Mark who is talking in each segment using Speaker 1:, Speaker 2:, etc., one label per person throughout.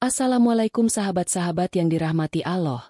Speaker 1: Assalamualaikum sahabat-sahabat yang dirahmati Allah.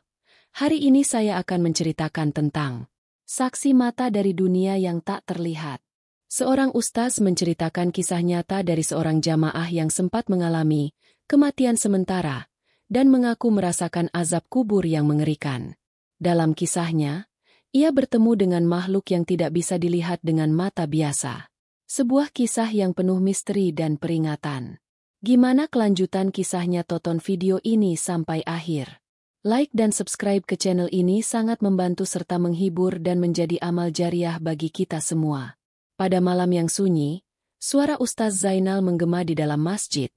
Speaker 1: Hari ini saya akan menceritakan tentang saksi mata dari dunia yang tak terlihat. Seorang ustaz menceritakan kisah nyata dari seorang jamaah yang sempat mengalami kematian sementara dan mengaku merasakan azab kubur yang mengerikan. Dalam kisahnya, ia bertemu dengan makhluk yang tidak bisa dilihat dengan mata biasa. Sebuah kisah yang penuh misteri dan peringatan. Gimana kelanjutan kisahnya? Tonton video ini sampai akhir. Like dan subscribe ke channel ini sangat membantu serta menghibur dan menjadi amal jariah bagi kita semua. Pada malam yang sunyi, suara Ustaz Zainal menggema di dalam masjid,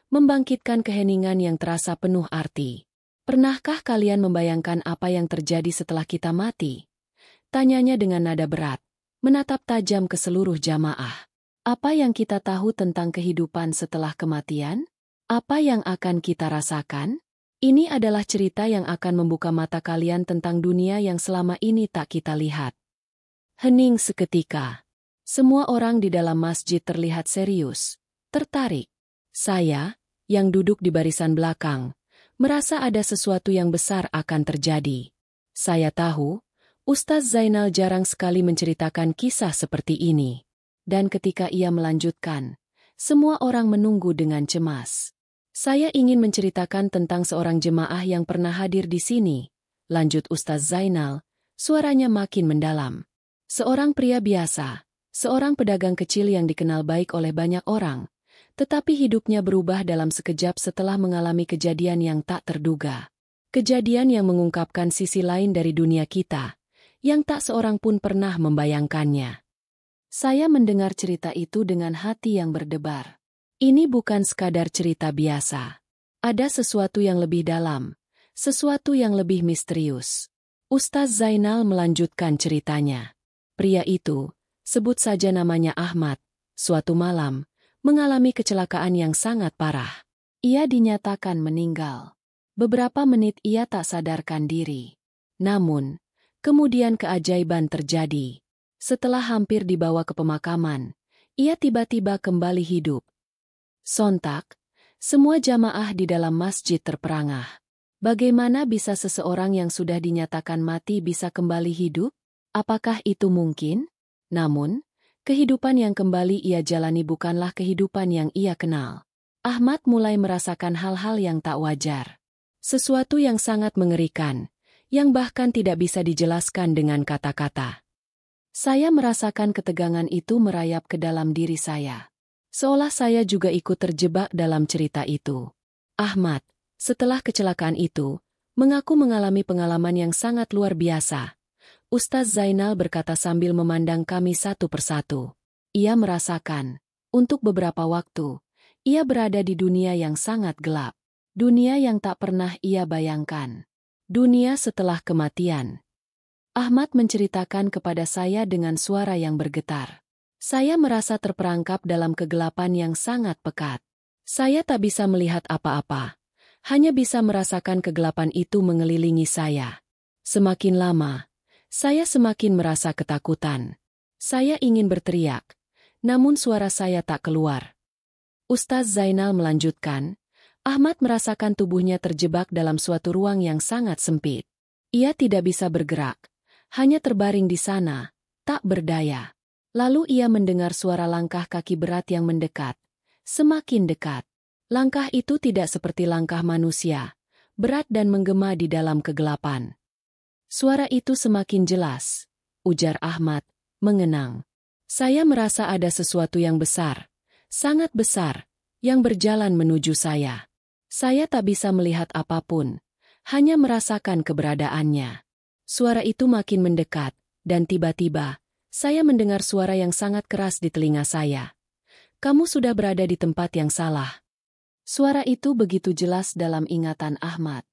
Speaker 1: membangkitkan keheningan yang terasa penuh arti. Pernahkah kalian membayangkan apa yang terjadi setelah kita mati? Tanyanya dengan nada berat, menatap tajam ke seluruh jamaah. Apa yang kita tahu tentang kehidupan setelah kematian? Apa yang akan kita rasakan? Ini adalah cerita yang akan membuka mata kalian tentang dunia yang selama ini tak kita lihat. Hening seketika. Semua orang di dalam masjid terlihat serius, tertarik. Saya, yang duduk di barisan belakang, merasa ada sesuatu yang besar akan terjadi. Saya tahu, Ustaz Zainal jarang sekali menceritakan kisah seperti ini. Dan ketika ia melanjutkan, semua orang menunggu dengan cemas. Saya ingin menceritakan tentang seorang jemaah yang pernah hadir di sini, lanjut Ustaz Zainal, suaranya makin mendalam. Seorang pria biasa, seorang pedagang kecil yang dikenal baik oleh banyak orang, tetapi hidupnya berubah dalam sekejap setelah mengalami kejadian yang tak terduga. Kejadian yang mengungkapkan sisi lain dari dunia kita, yang tak seorang pun pernah membayangkannya. Saya mendengar cerita itu dengan hati yang berdebar. Ini bukan sekadar cerita biasa. Ada sesuatu yang lebih dalam, sesuatu yang lebih misterius. Ustaz Zainal melanjutkan ceritanya. Pria itu, sebut saja namanya Ahmad, suatu malam, mengalami kecelakaan yang sangat parah. Ia dinyatakan meninggal. Beberapa menit ia tak sadarkan diri. Namun, kemudian keajaiban terjadi. Setelah hampir dibawa ke pemakaman, ia tiba-tiba kembali hidup. Sontak, semua jamaah di dalam masjid terperangah. Bagaimana bisa seseorang yang sudah dinyatakan mati bisa kembali hidup? Apakah itu mungkin? Namun, kehidupan yang kembali ia jalani bukanlah kehidupan yang ia kenal. Ahmad mulai merasakan hal-hal yang tak wajar. Sesuatu yang sangat mengerikan, yang bahkan tidak bisa dijelaskan dengan kata-kata. Saya merasakan ketegangan itu merayap ke dalam diri saya. Seolah saya juga ikut terjebak dalam cerita itu. Ahmad, setelah kecelakaan itu, mengaku mengalami pengalaman yang sangat luar biasa. Ustaz Zainal berkata sambil memandang kami satu persatu. Ia merasakan, untuk beberapa waktu, ia berada di dunia yang sangat gelap. Dunia yang tak pernah ia bayangkan. Dunia setelah kematian. Ahmad menceritakan kepada saya dengan suara yang bergetar. Saya merasa terperangkap dalam kegelapan yang sangat pekat. Saya tak bisa melihat apa-apa. Hanya bisa merasakan kegelapan itu mengelilingi saya. Semakin lama, saya semakin merasa ketakutan. Saya ingin berteriak, namun suara saya tak keluar. Ustaz Zainal melanjutkan, Ahmad merasakan tubuhnya terjebak dalam suatu ruang yang sangat sempit. Ia tidak bisa bergerak. Hanya terbaring di sana, tak berdaya. Lalu ia mendengar suara langkah kaki berat yang mendekat. Semakin dekat. Langkah itu tidak seperti langkah manusia, berat dan menggema di dalam kegelapan. Suara itu semakin jelas, ujar Ahmad, mengenang. Saya merasa ada sesuatu yang besar, sangat besar, yang berjalan menuju saya. Saya tak bisa melihat apapun, hanya merasakan keberadaannya. Suara itu makin mendekat, dan tiba-tiba, saya mendengar suara yang sangat keras di telinga saya. Kamu sudah berada di tempat yang salah. Suara itu begitu jelas dalam ingatan Ahmad.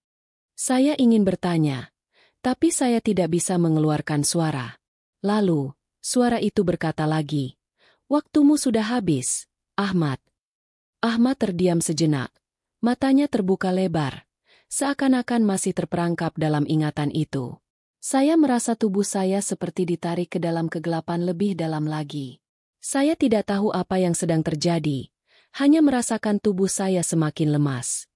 Speaker 1: Saya ingin bertanya, tapi saya tidak bisa mengeluarkan suara. Lalu, suara itu berkata lagi, waktumu sudah habis, Ahmad. Ahmad terdiam sejenak, matanya terbuka lebar, seakan-akan masih terperangkap dalam ingatan itu. Saya merasa tubuh saya seperti ditarik ke dalam kegelapan lebih dalam lagi. Saya tidak tahu apa yang sedang terjadi, hanya merasakan tubuh saya semakin lemas.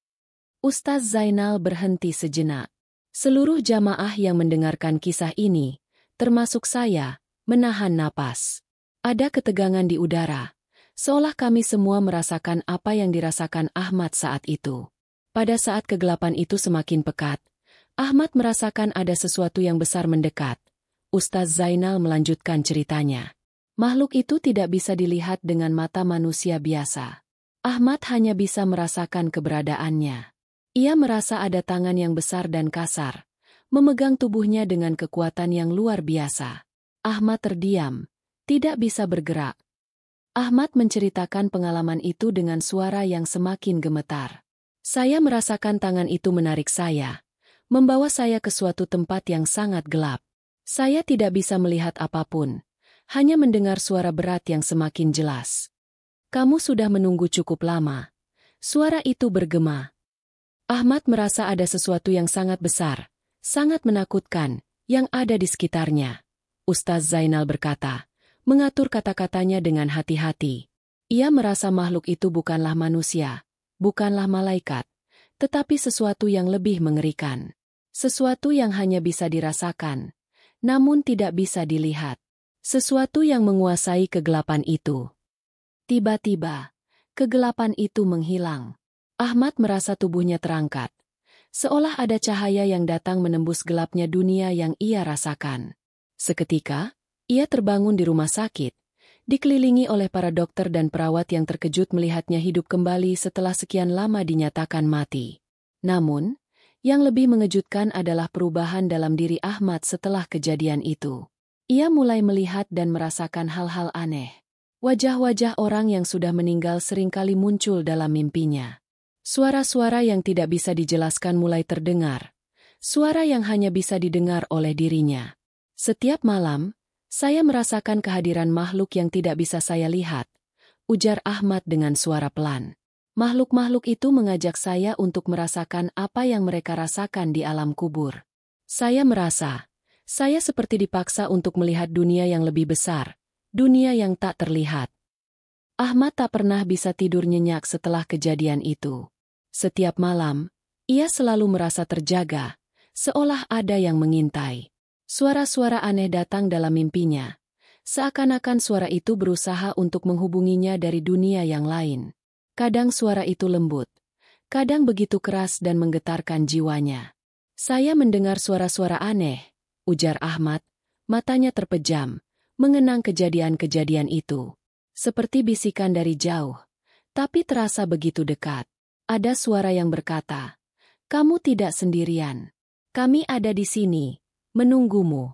Speaker 1: Ustaz Zainal berhenti sejenak. Seluruh jamaah yang mendengarkan kisah ini, termasuk saya, menahan napas. Ada ketegangan di udara, seolah kami semua merasakan apa yang dirasakan Ahmad saat itu. Pada saat kegelapan itu semakin pekat, Ahmad merasakan ada sesuatu yang besar mendekat. Ustaz Zainal melanjutkan ceritanya. Makhluk itu tidak bisa dilihat dengan mata manusia biasa. Ahmad hanya bisa merasakan keberadaannya. Ia merasa ada tangan yang besar dan kasar, memegang tubuhnya dengan kekuatan yang luar biasa. Ahmad terdiam, tidak bisa bergerak. Ahmad menceritakan pengalaman itu dengan suara yang semakin gemetar. Saya merasakan tangan itu menarik saya, membawa saya ke suatu tempat yang sangat gelap. Saya tidak bisa melihat apapun, hanya mendengar suara berat yang semakin jelas. Kamu sudah menunggu cukup lama. Suara itu bergema. Ahmad merasa ada sesuatu yang sangat besar, sangat menakutkan, yang ada di sekitarnya. Ustaz Zainal berkata, mengatur kata-katanya dengan hati-hati. Ia merasa makhluk itu bukanlah manusia, bukanlah malaikat, tetapi sesuatu yang lebih mengerikan. Sesuatu yang hanya bisa dirasakan, namun tidak bisa dilihat. Sesuatu yang menguasai kegelapan itu. Tiba-tiba, kegelapan itu menghilang. Ahmad merasa tubuhnya terangkat, seolah ada cahaya yang datang menembus gelapnya dunia yang ia rasakan. Seketika, ia terbangun di rumah sakit, dikelilingi oleh para dokter dan perawat yang terkejut melihatnya hidup kembali setelah sekian lama dinyatakan mati. Namun, yang lebih mengejutkan adalah perubahan dalam diri Ahmad setelah kejadian itu. Ia mulai melihat dan merasakan hal-hal aneh. Wajah-wajah orang yang sudah meninggal seringkali muncul dalam mimpinya. Suara-suara yang tidak bisa dijelaskan mulai terdengar. Suara yang hanya bisa didengar oleh dirinya. Setiap malam, saya merasakan kehadiran makhluk yang tidak bisa saya lihat, ujar Ahmad dengan suara pelan. Makhluk-makhluk itu mengajak saya untuk merasakan apa yang mereka rasakan di alam kubur. Saya merasa, saya seperti dipaksa untuk melihat dunia yang lebih besar, dunia yang tak terlihat. Ahmad tak pernah bisa tidur nyenyak setelah kejadian itu. Setiap malam, ia selalu merasa terjaga, seolah ada yang mengintai. Suara-suara aneh datang dalam mimpinya, seakan-akan suara itu berusaha untuk menghubunginya dari dunia yang lain. Kadang suara itu lembut, kadang begitu keras dan menggetarkan jiwanya. Saya mendengar suara-suara aneh, ujar Ahmad, matanya terpejam, mengenang kejadian-kejadian itu. Seperti bisikan dari jauh, tapi terasa begitu dekat. Ada suara yang berkata, "Kamu tidak sendirian. Kami ada di sini, menunggumu."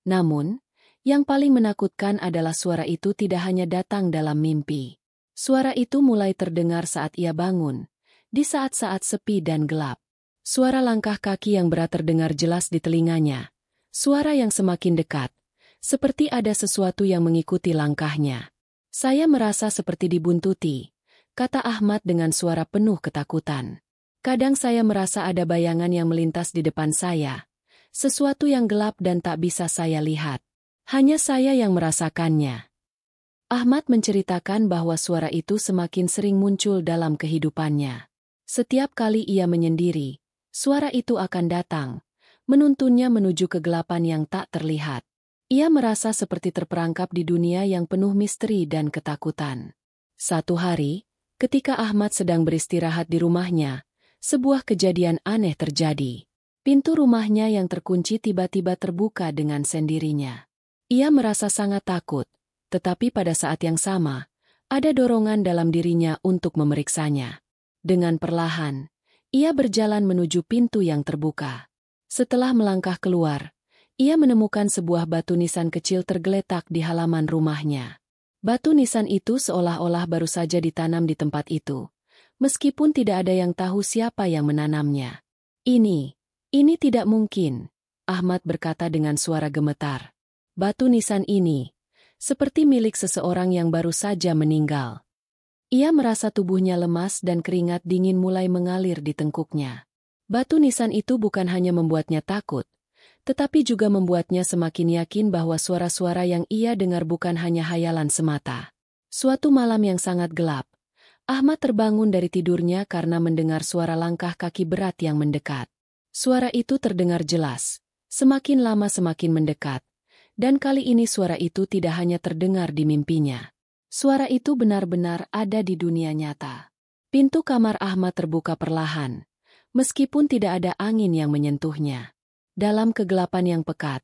Speaker 1: Namun, yang paling menakutkan adalah suara itu tidak hanya datang dalam mimpi. Suara itu mulai terdengar saat ia bangun, di saat-saat sepi dan gelap. Suara langkah kaki yang berat terdengar jelas di telinganya. Suara yang semakin dekat, seperti ada sesuatu yang mengikuti langkahnya. Saya merasa seperti dibuntuti, kata Ahmad dengan suara penuh ketakutan. Kadang saya merasa ada bayangan yang melintas di depan saya, sesuatu yang gelap dan tak bisa saya lihat. Hanya saya yang merasakannya. Ahmad menceritakan bahwa suara itu semakin sering muncul dalam kehidupannya. Setiap kali ia menyendiri, suara itu akan datang, menuntunnya menuju kegelapan yang tak terlihat. Ia merasa seperti terperangkap di dunia yang penuh misteri dan ketakutan. Suatu hari, ketika Ahmad sedang beristirahat di rumahnya, sebuah kejadian aneh terjadi. Pintu rumahnya yang terkunci tiba-tiba terbuka dengan sendirinya. Ia merasa sangat takut, tetapi pada saat yang sama, ada dorongan dalam dirinya untuk memeriksanya. Dengan perlahan, ia berjalan menuju pintu yang terbuka. Setelah melangkah keluar, ia menemukan sebuah batu nisan kecil tergeletak di halaman rumahnya. Batu nisan itu seolah-olah baru saja ditanam di tempat itu, meskipun tidak ada yang tahu siapa yang menanamnya. Ini tidak mungkin, Ahmad berkata dengan suara gemetar. Batu nisan ini, seperti milik seseorang yang baru saja meninggal. Ia merasa tubuhnya lemas dan keringat dingin mulai mengalir di tengkuknya. Batu nisan itu bukan hanya membuatnya takut, tetapi juga membuatnya semakin yakin bahwa suara-suara yang ia dengar bukan hanya hayalan semata. Suatu malam yang sangat gelap, Ahmad terbangun dari tidurnya karena mendengar suara langkah kaki berat yang mendekat. Suara itu terdengar jelas, semakin lama semakin mendekat, dan kali ini suara itu tidak hanya terdengar di mimpinya. Suara itu benar-benar ada di dunia nyata. Pintu kamar Ahmad terbuka perlahan, meskipun tidak ada angin yang menyentuhnya. Dalam kegelapan yang pekat,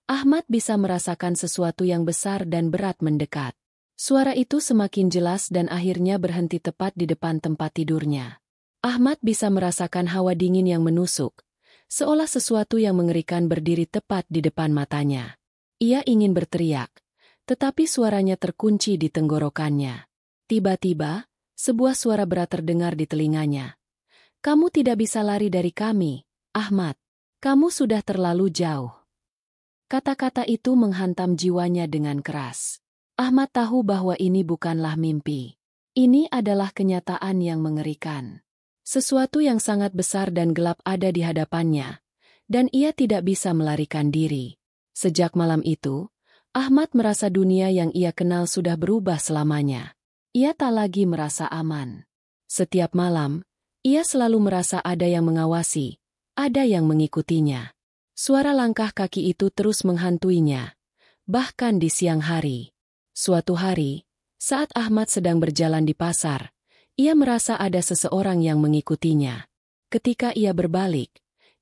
Speaker 1: Ahmad bisa merasakan sesuatu yang besar dan berat mendekat. Suara itu semakin jelas dan akhirnya berhenti tepat di depan tempat tidurnya. Ahmad bisa merasakan hawa dingin yang menusuk, seolah sesuatu yang mengerikan berdiri tepat di depan matanya. Ia ingin berteriak, tetapi suaranya terkunci di tenggorokannya. Tiba-tiba, sebuah suara berat terdengar di telinganya. "Kamu tidak bisa lari dari kami, Ahmad. Kamu sudah terlalu jauh." Kata-kata itu menghantam jiwanya dengan keras. Ahmad tahu bahwa ini bukanlah mimpi. Ini adalah kenyataan yang mengerikan. Sesuatu yang sangat besar dan gelap ada di hadapannya, dan ia tidak bisa melarikan diri. Sejak malam itu, Ahmad merasa dunia yang ia kenal sudah berubah selamanya. Ia tak lagi merasa aman. Setiap malam, ia selalu merasa ada yang mengawasi, ada yang mengikutinya. Suara langkah kaki itu terus menghantuinya, bahkan di siang hari. Suatu hari, saat Ahmad sedang berjalan di pasar, ia merasa ada seseorang yang mengikutinya. Ketika ia berbalik,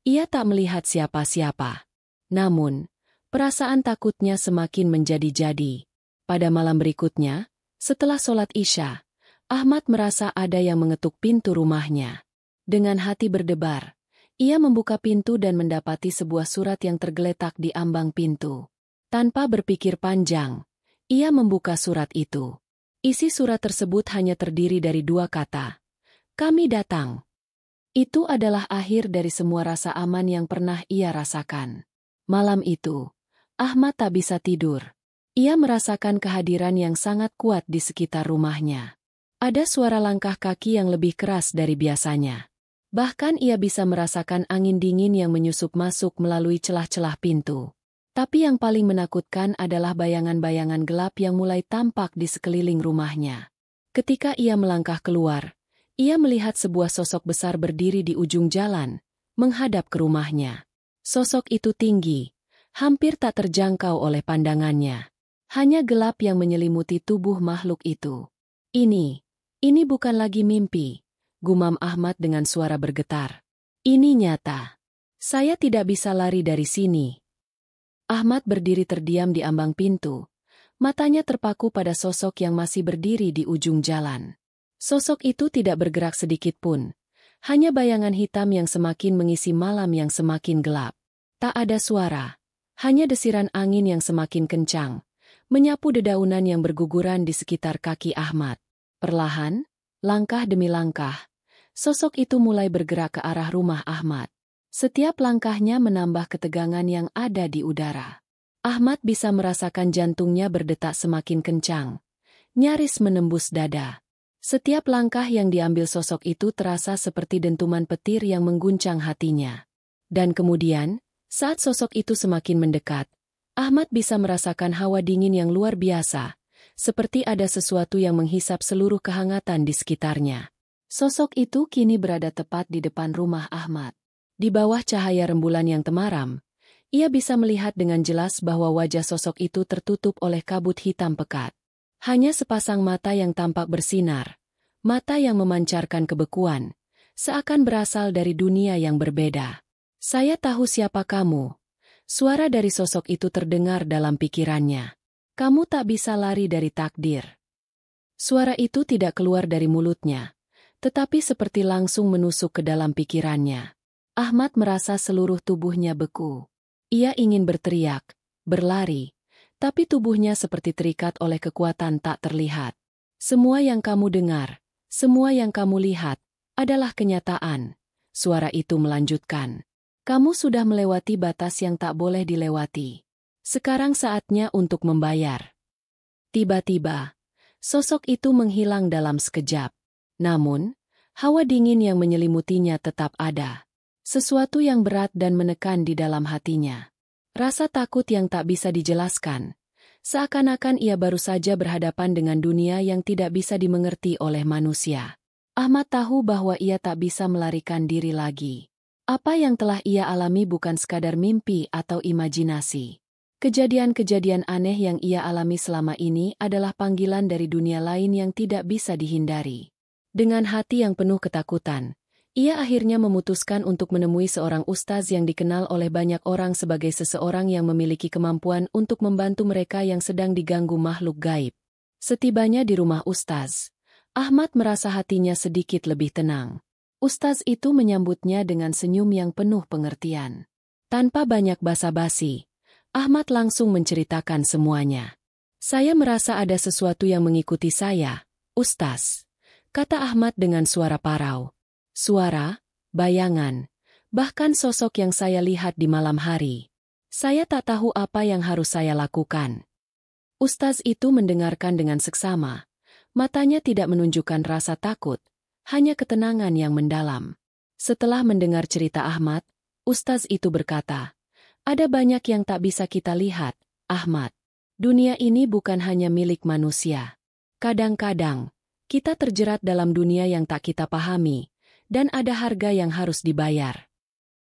Speaker 1: ia tak melihat siapa-siapa. Namun, perasaan takutnya semakin menjadi-jadi. Pada malam berikutnya, setelah sholat Isya, Ahmad merasa ada yang mengetuk pintu rumahnya. Dengan hati berdebar, ia membuka pintu dan mendapati sebuah surat yang tergeletak di ambang pintu. Tanpa berpikir panjang, ia membuka surat itu. Isi surat tersebut hanya terdiri dari 2 kata. "Kami datang." Itu adalah akhir dari semua rasa aman yang pernah ia rasakan. Malam itu, Ahmad tak bisa tidur. Ia merasakan kehadiran yang sangat kuat di sekitar rumahnya. Ada suara langkah kaki yang lebih keras dari biasanya. Bahkan ia bisa merasakan angin dingin yang menyusup masuk melalui celah-celah pintu. Tapi yang paling menakutkan adalah bayangan-bayangan gelap yang mulai tampak di sekeliling rumahnya. Ketika ia melangkah keluar, ia melihat sebuah sosok besar berdiri di ujung jalan, menghadap ke rumahnya. Sosok itu tinggi, hampir tak terjangkau oleh pandangannya. Hanya gelap yang menyelimuti tubuh makhluk itu. Ini bukan lagi mimpi, gumam Ahmad dengan suara bergetar. Ini nyata. Saya tidak bisa lari dari sini. Ahmad berdiri terdiam di ambang pintu. Matanya terpaku pada sosok yang masih berdiri di ujung jalan. Sosok itu tidak bergerak sedikit pun. Hanya bayangan hitam yang semakin mengisi malam yang semakin gelap. Tak ada suara. Hanya desiran angin yang semakin kencang, menyapu dedaunan yang berguguran di sekitar kaki Ahmad. Perlahan, langkah demi langkah, sosok itu mulai bergerak ke arah rumah Ahmad. Setiap langkahnya menambah ketegangan yang ada di udara. Ahmad bisa merasakan jantungnya berdetak semakin kencang, nyaris menembus dada. Setiap langkah yang diambil sosok itu terasa seperti dentuman petir yang mengguncang hatinya. Dan kemudian, saat sosok itu semakin mendekat, Ahmad bisa merasakan hawa dingin yang luar biasa, seperti ada sesuatu yang menghisap seluruh kehangatan di sekitarnya. Sosok itu kini berada tepat di depan rumah Ahmad. Di bawah cahaya rembulan yang temaram, ia bisa melihat dengan jelas bahwa wajah sosok itu tertutup oleh kabut hitam pekat. Hanya sepasang mata yang tampak bersinar, mata yang memancarkan kebekuan, seakan berasal dari dunia yang berbeda. "Saya tahu siapa kamu." Suara dari sosok itu terdengar dalam pikirannya. "Kamu tak bisa lari dari takdir." Suara itu tidak keluar dari mulutnya, tetapi seperti langsung menusuk ke dalam pikirannya. Ahmad merasa seluruh tubuhnya beku. Ia ingin berteriak, berlari, tapi tubuhnya seperti terikat oleh kekuatan tak terlihat. "Semua yang kamu dengar, semua yang kamu lihat, adalah kenyataan," suara itu melanjutkan. "Kamu sudah melewati batas yang tak boleh dilewati. Sekarang saatnya untuk membayar." Tiba-tiba, sosok itu menghilang dalam sekejap. Namun, hawa dingin yang menyelimutinya tetap ada. Sesuatu yang berat dan menekan di dalam hatinya. Rasa takut yang tak bisa dijelaskan, Seakan-akan ia baru saja berhadapan dengan dunia yang tidak bisa dimengerti oleh manusia. Ahmad tahu bahwa ia tak bisa melarikan diri lagi. Apa yang telah ia alami bukan sekadar mimpi atau imajinasi. Kejadian-kejadian aneh yang ia alami selama ini adalah panggilan dari dunia lain yang tidak bisa dihindari. Dengan hati yang penuh ketakutan, ia akhirnya memutuskan untuk menemui seorang ustaz yang dikenal oleh banyak orang sebagai seseorang yang memiliki kemampuan untuk membantu mereka yang sedang diganggu makhluk gaib. Setibanya di rumah ustaz, Ahmad merasa hatinya sedikit lebih tenang. Ustaz itu menyambutnya dengan senyum yang penuh pengertian. Tanpa banyak basa-basi, Ahmad langsung menceritakan semuanya. "Saya merasa ada sesuatu yang mengikuti saya, Ustaz," kata Ahmad dengan suara parau. "Suara, bayangan, bahkan sosok yang saya lihat di malam hari. Saya tak tahu apa yang harus saya lakukan." Ustaz itu mendengarkan dengan seksama. Matanya tidak menunjukkan rasa takut, hanya ketenangan yang mendalam. Setelah mendengar cerita Ahmad, Ustaz itu berkata, "Ada banyak yang tak bisa kita lihat, Ahmad. Dunia ini bukan hanya milik manusia. Kadang-kadang, kita terjerat dalam dunia yang tak kita pahami, dan ada harga yang harus dibayar."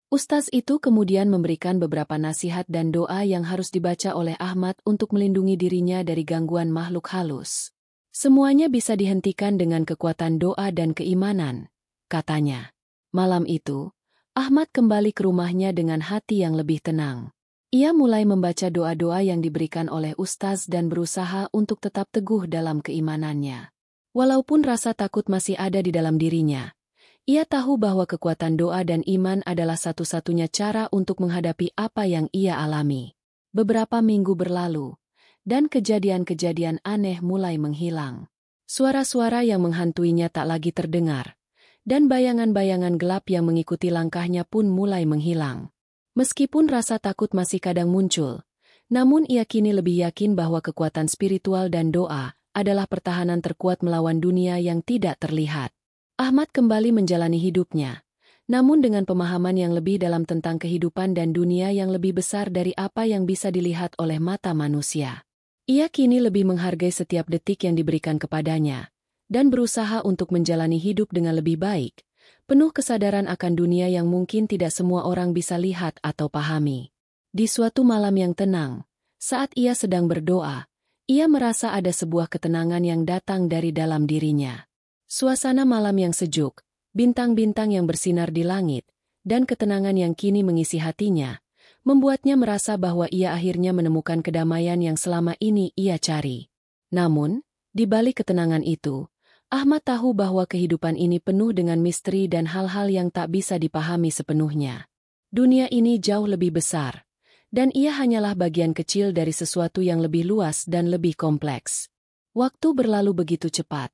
Speaker 1: Ustaz itu kemudian memberikan beberapa nasihat dan doa yang harus dibaca oleh Ahmad untuk melindungi dirinya dari gangguan makhluk halus. "Semuanya bisa dihentikan dengan kekuatan doa dan keimanan," katanya. Malam itu, Ahmad kembali ke rumahnya dengan hati yang lebih tenang. Ia mulai membaca doa-doa yang diberikan oleh ustaz dan berusaha untuk tetap teguh dalam keimanannya. Walaupun rasa takut masih ada di dalam dirinya, ia tahu bahwa kekuatan doa dan iman adalah satu-satunya cara untuk menghadapi apa yang ia alami. Beberapa minggu berlalu, dan kejadian-kejadian aneh mulai menghilang. Suara-suara yang menghantuinya tak lagi terdengar, dan bayangan-bayangan gelap yang mengikuti langkahnya pun mulai menghilang. Meskipun rasa takut masih kadang muncul, namun ia kini lebih yakin bahwa kekuatan spiritual dan doa adalah pertahanan terkuat melawan dunia yang tidak terlihat. Ahmad kembali menjalani hidupnya, namun dengan pemahaman yang lebih dalam tentang kehidupan dan dunia yang lebih besar dari apa yang bisa dilihat oleh mata manusia. Ia kini lebih menghargai setiap detik yang diberikan kepadanya, dan berusaha untuk menjalani hidup dengan lebih baik, penuh kesadaran akan dunia yang mungkin tidak semua orang bisa lihat atau pahami. Di suatu malam yang tenang, saat ia sedang berdoa, ia merasa ada sebuah ketenangan yang datang dari dalam dirinya. Suasana malam yang sejuk, bintang-bintang yang bersinar di langit, dan ketenangan yang kini mengisi hatinya, membuatnya merasa bahwa ia akhirnya menemukan kedamaian yang selama ini ia cari. Namun, di balik ketenangan itu, Ahmad tahu bahwa kehidupan ini penuh dengan misteri dan hal-hal yang tak bisa dipahami sepenuhnya. Dunia ini jauh lebih besar, dan ia hanyalah bagian kecil dari sesuatu yang lebih luas dan lebih kompleks. Waktu berlalu begitu cepat,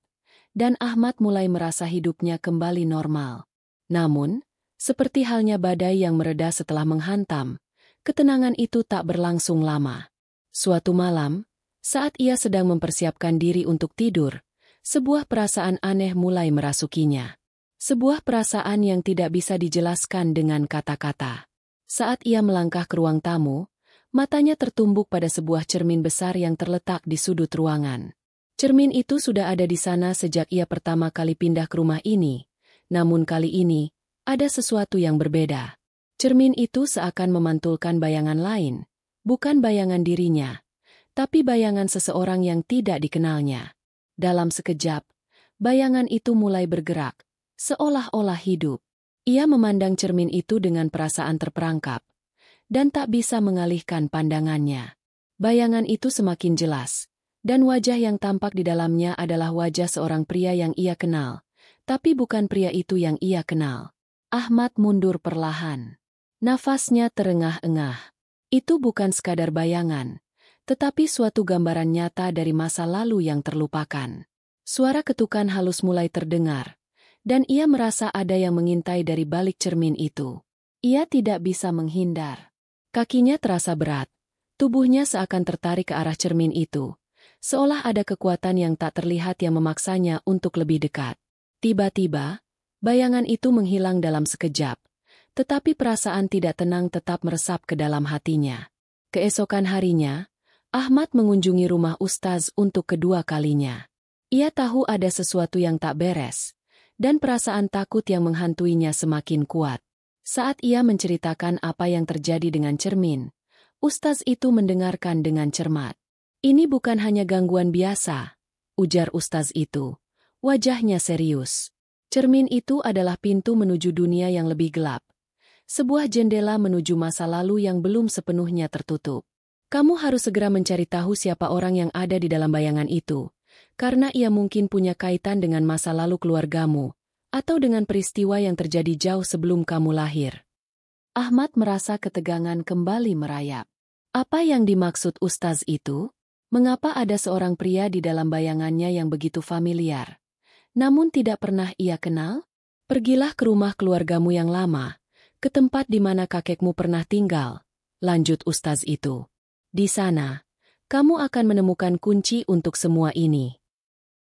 Speaker 1: dan Ahmad mulai merasa hidupnya kembali normal. Namun, seperti halnya badai yang mereda setelah menghantam, ketenangan itu tak berlangsung lama. Suatu malam, saat ia sedang mempersiapkan diri untuk tidur, sebuah perasaan aneh mulai merasukinya. Sebuah perasaan yang tidak bisa dijelaskan dengan kata-kata. Saat ia melangkah ke ruang tamu, matanya tertumbuk pada sebuah cermin besar yang terletak di sudut ruangan. Cermin itu sudah ada di sana sejak ia pertama kali pindah ke rumah ini, namun kali ini, ada sesuatu yang berbeda. Cermin itu seakan memantulkan bayangan lain, bukan bayangan dirinya, tapi bayangan seseorang yang tidak dikenalnya. Dalam sekejap, bayangan itu mulai bergerak, seolah-olah hidup. Ia memandang cermin itu dengan perasaan terperangkap, dan tak bisa mengalihkan pandangannya. Bayangan itu semakin jelas, dan wajah yang tampak di dalamnya adalah wajah seorang pria yang ia kenal, tapi bukan pria itu yang ia kenal. Ahmad mundur perlahan. Nafasnya terengah-engah. Itu bukan sekadar bayangan, tetapi suatu gambaran nyata dari masa lalu yang terlupakan. Suara ketukan halus mulai terdengar, dan ia merasa ada yang mengintai dari balik cermin itu. Ia tidak bisa menghindar. Kakinya terasa berat, tubuhnya seakan tertarik ke arah cermin itu, seolah ada kekuatan yang tak terlihat yang memaksanya untuk lebih dekat. Tiba-tiba, bayangan itu menghilang dalam sekejap, tetapi perasaan tidak tenang tetap meresap ke dalam hatinya. Keesokan harinya, Ahmad mengunjungi rumah Ustaz untuk kedua kalinya. Ia tahu ada sesuatu yang tak beres, dan perasaan takut yang menghantuinya semakin kuat. Saat ia menceritakan apa yang terjadi dengan cermin, Ustaz itu mendengarkan dengan cermat. "Ini bukan hanya gangguan biasa," ujar Ustaz itu. Wajahnya serius. "Cermin itu adalah pintu menuju dunia yang lebih gelap. Sebuah jendela menuju masa lalu yang belum sepenuhnya tertutup. Kamu harus segera mencari tahu siapa orang yang ada di dalam bayangan itu, karena ia mungkin punya kaitan dengan masa lalu keluargamu, atau dengan peristiwa yang terjadi jauh sebelum kamu lahir." Ahmad merasa ketegangan kembali merayap. Apa yang dimaksud Ustaz itu? Mengapa ada seorang pria di dalam bayangannya yang begitu familiar, namun tidak pernah ia kenal? "Pergilah ke rumah keluargamu yang lama, ke tempat di mana kakekmu pernah tinggal," lanjut Ustaz itu. "Di sana, kamu akan menemukan kunci untuk semua ini."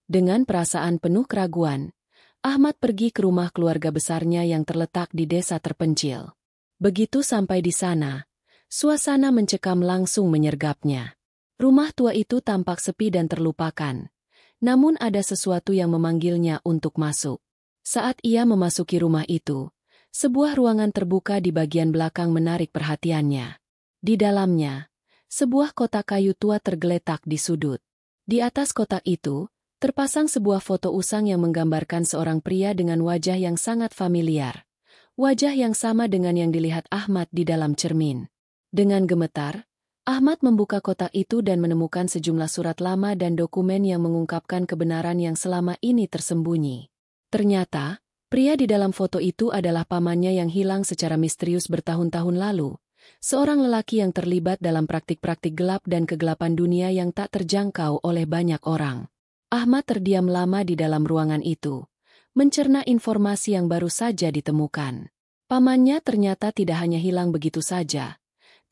Speaker 1: Dengan perasaan penuh keraguan, Ahmad pergi ke rumah keluarga besarnya yang terletak di desa terpencil. Begitu sampai di sana, suasana mencekam langsung menyergapnya. Rumah tua itu tampak sepi dan terlupakan, namun ada sesuatu yang memanggilnya untuk masuk. Saat ia memasuki rumah itu, sebuah ruangan terbuka di bagian belakang menarik perhatiannya. Di dalamnya, sebuah kotak kayu tua tergeletak di sudut. Di atas kotak itu, terpasang sebuah foto usang yang menggambarkan seorang pria dengan wajah yang sangat familiar. Wajah yang sama dengan yang dilihat Ahmad di dalam cermin. Dengan gemetar, Ahmad membuka kotak itu dan menemukan sejumlah surat lama dan dokumen yang mengungkapkan kebenaran yang selama ini tersembunyi. Ternyata, pria di dalam foto itu adalah pamannya yang hilang secara misterius bertahun-tahun lalu. Seorang lelaki yang terlibat dalam praktik-praktik gelap dan kegelapan dunia yang tak terjangkau oleh banyak orang. Ahmad terdiam lama di dalam ruangan itu, mencerna informasi yang baru saja ditemukan. Pamannya ternyata tidak hanya hilang begitu saja,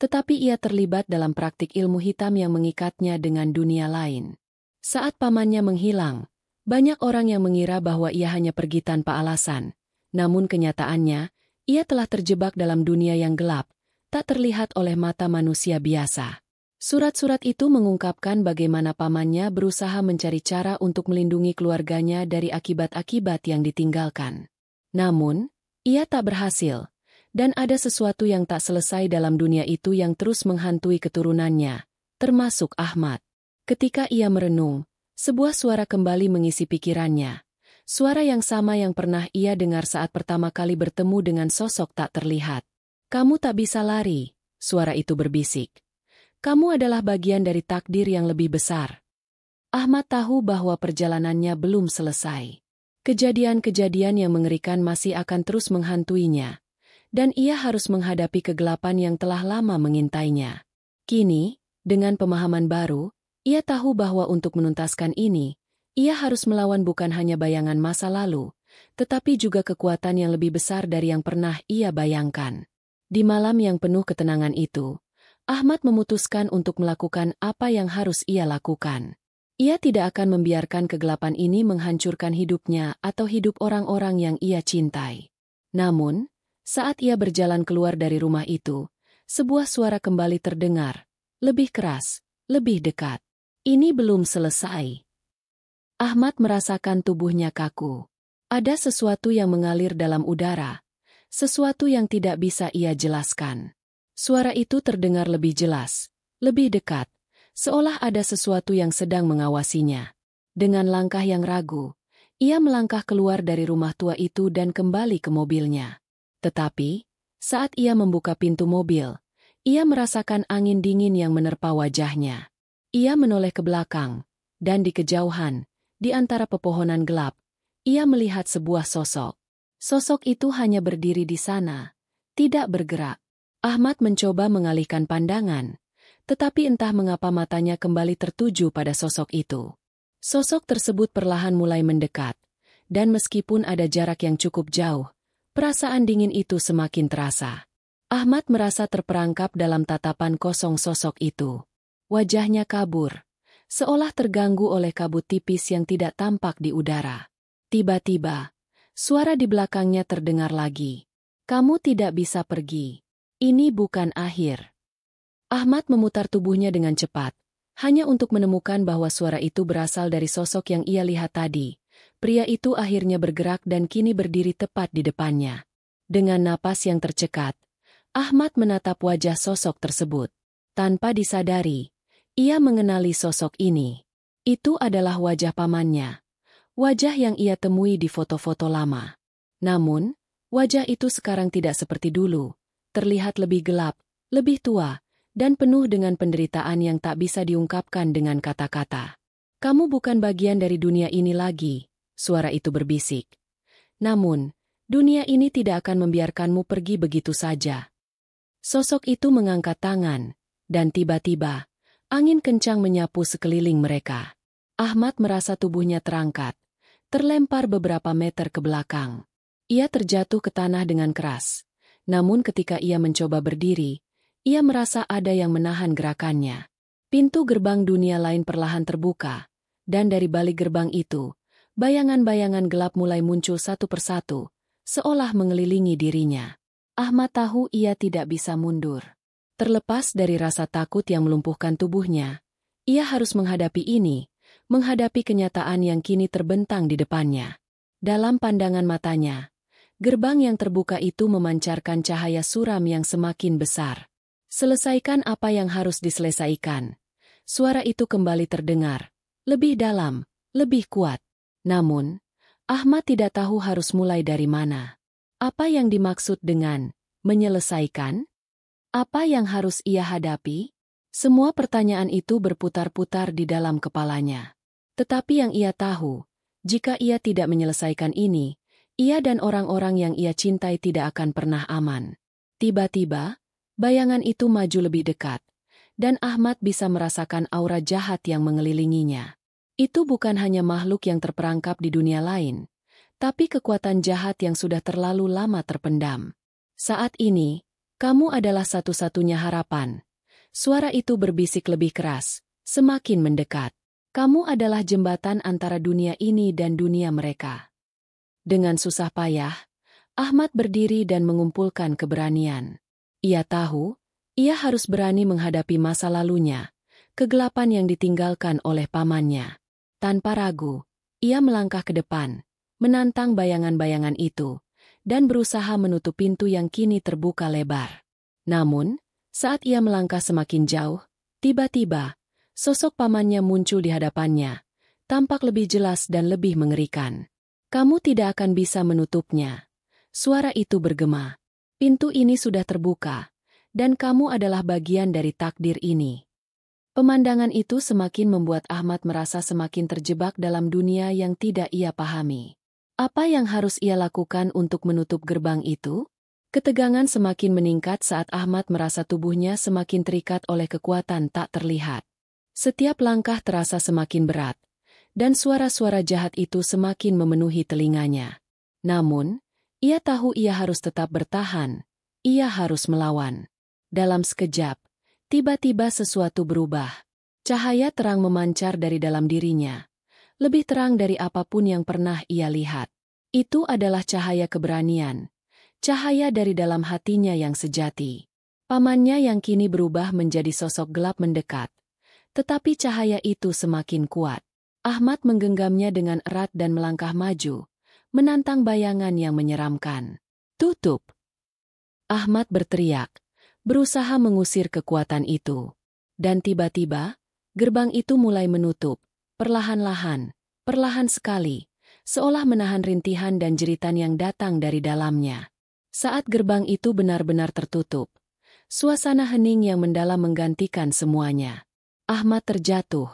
Speaker 1: tetapi ia terlibat dalam praktik ilmu hitam yang mengikatnya dengan dunia lain. Saat pamannya menghilang, banyak orang yang mengira bahwa ia hanya pergi tanpa alasan, namun kenyataannya, ia telah terjebak dalam dunia yang gelap, tak terlihat oleh mata manusia biasa. Surat-surat itu mengungkapkan bagaimana pamannya berusaha mencari cara untuk melindungi keluarganya dari akibat-akibat yang ditinggalkan. Namun, ia tak berhasil, dan ada sesuatu yang tak selesai dalam dunia itu yang terus menghantui keturunannya, termasuk Ahmad. Ketika ia merenung, sebuah suara kembali mengisi pikirannya. Suara yang sama yang pernah ia dengar saat pertama kali bertemu dengan sosok tak terlihat. "Kamu tak bisa lari," suara itu berbisik. "Kamu adalah bagian dari takdir yang lebih besar." Ahmad tahu bahwa perjalanannya belum selesai. Kejadian-kejadian yang mengerikan masih akan terus menghantuinya, dan ia harus menghadapi kegelapan yang telah lama mengintainya. Kini, dengan pemahaman baru, ia tahu bahwa untuk menuntaskan ini, ia harus melawan bukan hanya bayangan masa lalu, tetapi juga kekuatan yang lebih besar dari yang pernah ia bayangkan. Di malam yang penuh ketenangan itu, Ahmad memutuskan untuk melakukan apa yang harus ia lakukan. Ia tidak akan membiarkan kegelapan ini menghancurkan hidupnya atau hidup orang-orang yang ia cintai. Namun, saat ia berjalan keluar dari rumah itu, sebuah suara kembali terdengar, lebih keras, lebih dekat. Ini belum selesai. Ahmad merasakan tubuhnya kaku. Ada sesuatu yang mengalir dalam udara, sesuatu yang tidak bisa ia jelaskan. Suara itu terdengar lebih jelas, lebih dekat, seolah ada sesuatu yang sedang mengawasinya. Dengan langkah yang ragu, ia melangkah keluar dari rumah tua itu dan kembali ke mobilnya. Tetapi, saat ia membuka pintu mobil, ia merasakan angin dingin yang menerpa wajahnya. Ia menoleh ke belakang, dan di kejauhan, di antara pepohonan gelap, ia melihat sebuah sosok. Sosok itu hanya berdiri di sana, tidak bergerak. Ahmad mencoba mengalihkan pandangan, tetapi entah mengapa matanya kembali tertuju pada sosok itu. Sosok tersebut perlahan mulai mendekat, dan meskipun ada jarak yang cukup jauh, perasaan dingin itu semakin terasa. Ahmad merasa terperangkap dalam tatapan kosong sosok itu. Wajahnya kabur, seolah terganggu oleh kabut tipis yang tidak tampak di udara. Tiba-tiba, suara di belakangnya terdengar lagi. "Kamu tidak bisa pergi. Ini bukan akhir." Ahmad memutar tubuhnya dengan cepat, hanya untuk menemukan bahwa suara itu berasal dari sosok yang ia lihat tadi. Pria itu akhirnya bergerak dan kini berdiri tepat di depannya. Dengan napas yang tercekat, Ahmad menatap wajah sosok tersebut. Tanpa disadari, ia mengenali sosok ini. Itu adalah wajah pamannya. Wajah yang ia temui di foto-foto lama. Namun, wajah itu sekarang tidak seperti dulu. Terlihat lebih gelap, lebih tua, dan penuh dengan penderitaan yang tak bisa diungkapkan dengan kata-kata. "Kamu bukan bagian dari dunia ini lagi," suara itu berbisik. "Namun, dunia ini tidak akan membiarkanmu pergi begitu saja." Sosok itu mengangkat tangan, dan tiba-tiba, angin kencang menyapu sekeliling mereka. Ahmad merasa tubuhnya terangkat, terlempar beberapa meter ke belakang. Ia terjatuh ke tanah dengan keras. Namun ketika ia mencoba berdiri, ia merasa ada yang menahan gerakannya. Pintu gerbang dunia lain perlahan terbuka, dan dari balik gerbang itu, bayangan-bayangan gelap mulai muncul satu persatu, seolah mengelilingi dirinya. Ahmad tahu ia tidak bisa mundur. Terlepas dari rasa takut yang melumpuhkan tubuhnya, ia harus menghadapi ini, menghadapi kenyataan yang kini terbentang di depannya. Dalam pandangan matanya, gerbang yang terbuka itu memancarkan cahaya suram yang semakin besar. "Selesaikan apa yang harus diselesaikan." Suara itu kembali terdengar, lebih dalam, lebih kuat. Namun, Ahmad tidak tahu harus mulai dari mana. Apa yang dimaksud dengan menyelesaikan? Apa yang harus ia hadapi? Semua pertanyaan itu berputar-putar di dalam kepalanya. Tetapi yang ia tahu, jika ia tidak menyelesaikan ini, ia dan orang-orang yang ia cintai tidak akan pernah aman. Tiba-tiba, bayangan itu maju lebih dekat, dan Ahmad bisa merasakan aura jahat yang mengelilinginya. Itu bukan hanya makhluk yang terperangkap di dunia lain, tapi kekuatan jahat yang sudah terlalu lama terpendam. "Saat ini, kamu adalah satu-satunya harapan." Suara itu berbisik lebih keras, semakin mendekat. "Kamu adalah jembatan antara dunia ini dan dunia mereka." Dengan susah payah, Ahmad berdiri dan mengumpulkan keberanian. Ia tahu, ia harus berani menghadapi masa lalunya, kegelapan yang ditinggalkan oleh pamannya. Tanpa ragu, ia melangkah ke depan, menantang bayangan-bayangan itu, dan berusaha menutup pintu yang kini terbuka lebar. Namun, saat ia melangkah semakin jauh, tiba-tiba, sosok pamannya muncul di hadapannya, tampak lebih jelas dan lebih mengerikan. "Kamu tidak akan bisa menutupnya." Suara itu bergema. "Pintu ini sudah terbuka, dan kamu adalah bagian dari takdir ini." Pemandangan itu semakin membuat Ahmad merasa semakin terjebak dalam dunia yang tidak ia pahami. Apa yang harus ia lakukan untuk menutup gerbang itu? Ketegangan semakin meningkat saat Ahmad merasa tubuhnya semakin terikat oleh kekuatan tak terlihat. Setiap langkah terasa semakin berat, dan suara-suara jahat itu semakin memenuhi telinganya. Namun, ia tahu ia harus tetap bertahan, ia harus melawan. Dalam sekejap, tiba-tiba sesuatu berubah. Cahaya terang memancar dari dalam dirinya, lebih terang dari apapun yang pernah ia lihat. Itu adalah cahaya keberanian, cahaya dari dalam hatinya yang sejati. Pamannya yang kini berubah menjadi sosok gelap mendekat, tetapi cahaya itu semakin kuat. Ahmad menggenggamnya dengan erat dan melangkah maju, menantang bayangan yang menyeramkan. "Tutup!" Ahmad berteriak, berusaha mengusir kekuatan itu. Dan tiba-tiba, gerbang itu mulai menutup, perlahan-lahan, perlahan sekali, seolah menahan rintihan dan jeritan yang datang dari dalamnya. Saat gerbang itu benar-benar tertutup, suasana hening yang mendalam menggantikan semuanya. Ahmad terjatuh,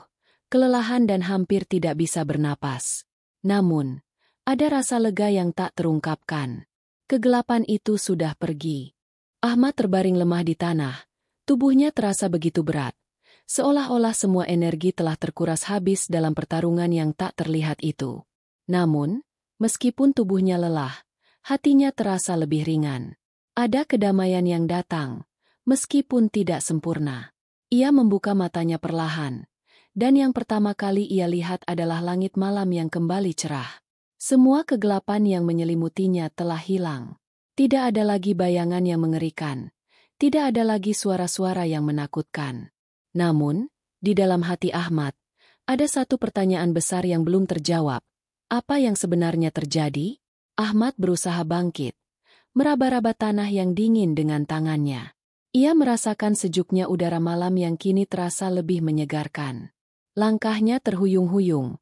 Speaker 1: kelelahan dan hampir tidak bisa bernapas. Namun, ada rasa lega yang tak terungkapkan. Kegelapan itu sudah pergi. Ahmad terbaring lemah di tanah, tubuhnya terasa begitu berat, seolah-olah semua energi telah terkuras habis dalam pertarungan yang tak terlihat itu. Namun, meskipun tubuhnya lelah, hatinya terasa lebih ringan. Ada kedamaian yang datang, meskipun tidak sempurna. Ia membuka matanya perlahan, dan yang pertama kali ia lihat adalah langit malam yang kembali cerah. Semua kegelapan yang menyelimutinya telah hilang. Tidak ada lagi bayangan yang mengerikan. Tidak ada lagi suara-suara yang menakutkan. Namun, Di dalam hati Ahmad, ada satu pertanyaan besar yang belum terjawab. Apa yang sebenarnya terjadi? Ahmad berusaha bangkit, meraba-raba tanah yang dingin dengan tangannya. Ia merasakan sejuknya udara malam yang kini terasa lebih menyegarkan. Langkahnya terhuyung-huyung,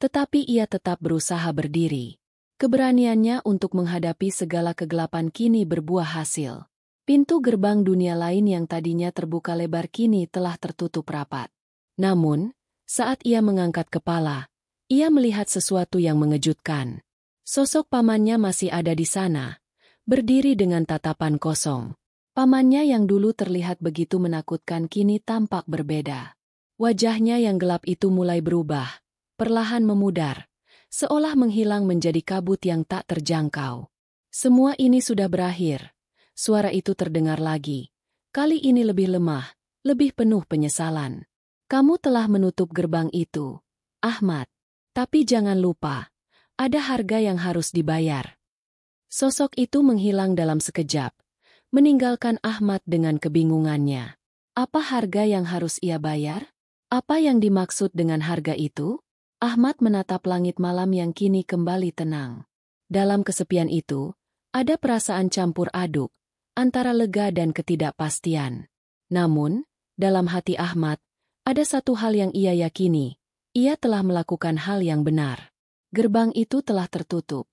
Speaker 1: tetapi ia tetap berusaha berdiri. Keberaniannya untuk menghadapi segala kegelapan kini berbuah hasil. Pintu gerbang dunia lain yang tadinya terbuka lebar kini telah tertutup rapat. Namun, saat ia mengangkat kepala, ia melihat sesuatu yang mengejutkan. Sosok pamannya masih ada di sana, berdiri dengan tatapan kosong. Pamannya yang dulu terlihat begitu menakutkan kini tampak berbeda. Wajahnya yang gelap itu mulai berubah, perlahan memudar, seolah menghilang menjadi kabut yang tak terjangkau. Semua ini sudah berakhir. Suara itu terdengar lagi. Kali ini lebih lemah, lebih penuh penyesalan. Kamu telah menutup gerbang itu, Ahmad. Tapi jangan lupa, ada harga yang harus dibayar. Sosok itu menghilang dalam sekejap, meninggalkan Ahmad dengan kebingungannya. Apa harga yang harus ia bayar? Apa yang dimaksud dengan harga itu? Ahmad menatap langit malam yang kini kembali tenang. Dalam kesepian itu, ada perasaan campur aduk, antara lega dan ketidakpastian. Namun, dalam hati Ahmad, ada satu hal yang ia yakini, ia telah melakukan hal yang benar. Gerbang itu telah tertutup,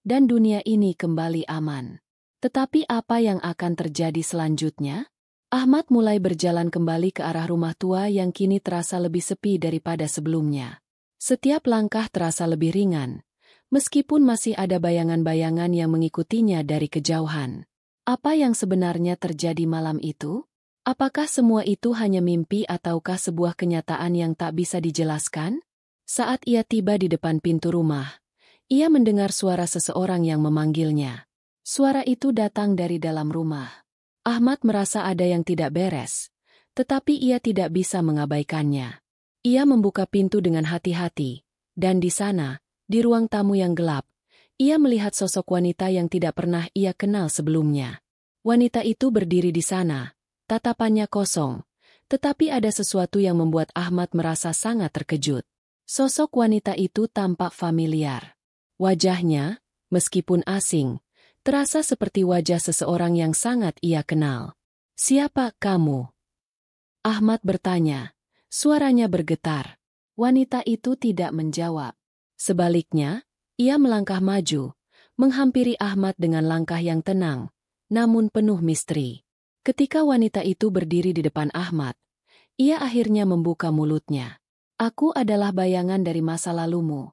Speaker 1: dan dunia ini kembali aman. Tetapi apa yang akan terjadi selanjutnya? Ahmad mulai berjalan kembali ke arah rumah tua yang kini terasa lebih sepi daripada sebelumnya. Setiap langkah terasa lebih ringan, meskipun masih ada bayangan-bayangan yang mengikutinya dari kejauhan. Apa yang sebenarnya terjadi malam itu? Apakah semua itu hanya mimpi ataukah sebuah kenyataan yang tak bisa dijelaskan? Saat ia tiba di depan pintu rumah, ia mendengar suara seseorang yang memanggilnya. Suara itu datang dari dalam rumah. Ahmad merasa ada yang tidak beres, tetapi ia tidak bisa mengabaikannya. Ia membuka pintu dengan hati-hati, dan di sana, di ruang tamu yang gelap, ia melihat sosok wanita yang tidak pernah ia kenal sebelumnya. Wanita itu berdiri di sana, tatapannya kosong, tetapi ada sesuatu yang membuat Ahmad merasa sangat terkejut. Sosok wanita itu tampak familiar. Wajahnya, meskipun asing, terasa seperti wajah seseorang yang sangat ia kenal. "Siapa kamu?" Ahmad bertanya. Suaranya bergetar. Wanita itu tidak menjawab. Sebaliknya, ia melangkah maju, menghampiri Ahmad dengan langkah yang tenang, namun penuh misteri. Ketika wanita itu berdiri di depan Ahmad, ia akhirnya membuka mulutnya. "Aku adalah bayangan dari masa lalumu."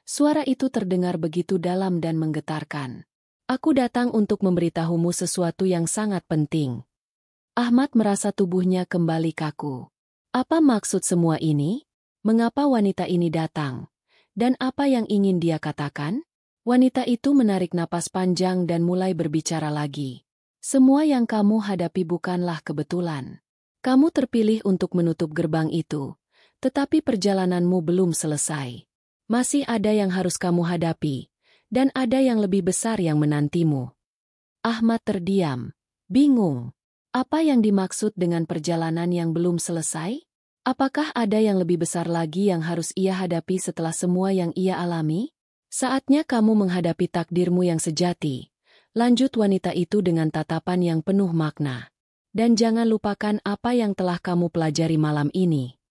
Speaker 1: Suara itu terdengar begitu dalam dan menggetarkan. "Aku datang untuk memberitahumu sesuatu yang sangat penting." Ahmad merasa tubuhnya kembali kaku. Apa maksud semua ini? Mengapa wanita ini datang? Dan apa yang ingin dia katakan? Wanita itu menarik napas panjang dan mulai berbicara lagi. "Semua yang kamu hadapi bukanlah kebetulan. Kamu terpilih untuk menutup gerbang itu, tetapi perjalananmu belum selesai. Masih ada yang harus kamu hadapi. Dan ada yang lebih besar yang menantimu." Ahmad terdiam, bingung. Apa yang dimaksud dengan perjalanan yang belum selesai? Apakah ada yang lebih besar lagi yang harus ia hadapi setelah semua yang ia alami? "Saatnya kamu menghadapi takdirmu yang sejati," lanjut wanita itu dengan tatapan yang penuh makna. "Dan jangan lupakan apa yang telah kamu pelajari malam ini."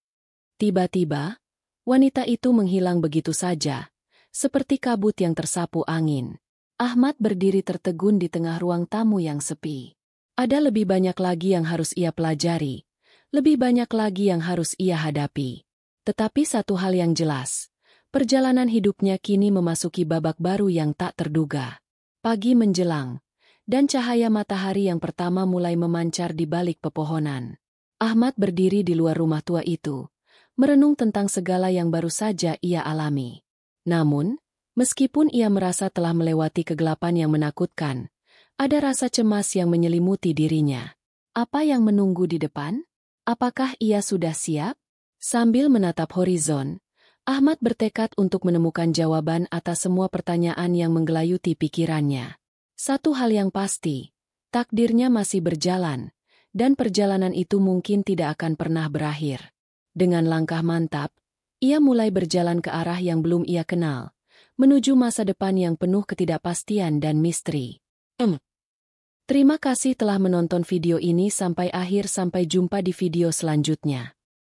Speaker 1: Tiba-tiba, wanita itu menghilang begitu saja, seperti kabut yang tersapu angin. Ahmad berdiri tertegun di tengah ruang tamu yang sepi. Ada lebih banyak lagi yang harus ia pelajari, lebih banyak lagi yang harus ia hadapi. Tetapi satu hal yang jelas, perjalanan hidupnya kini memasuki babak baru yang tak terduga. Pagi menjelang, dan cahaya matahari yang pertama mulai memancar di balik pepohonan. Ahmad berdiri di luar rumah tua itu, merenung tentang segala yang baru saja ia alami. Namun, meskipun ia merasa telah melewati kegelapan yang menakutkan, ada rasa cemas yang menyelimuti dirinya. Apa yang menunggu di depan? Apakah ia sudah siap? Sambil menatap horizon, Ahmad bertekad untuk menemukan jawaban atas semua pertanyaan yang menggelayuti pikirannya. Satu hal yang pasti, takdirnya masih berjalan, dan perjalanan itu mungkin tidak akan pernah berakhir. Dengan langkah mantap, ia mulai berjalan ke arah yang belum ia kenal, menuju masa depan yang penuh ketidakpastian dan misteri. Terima kasih telah menonton video ini sampai akhir. Sampai jumpa di video selanjutnya.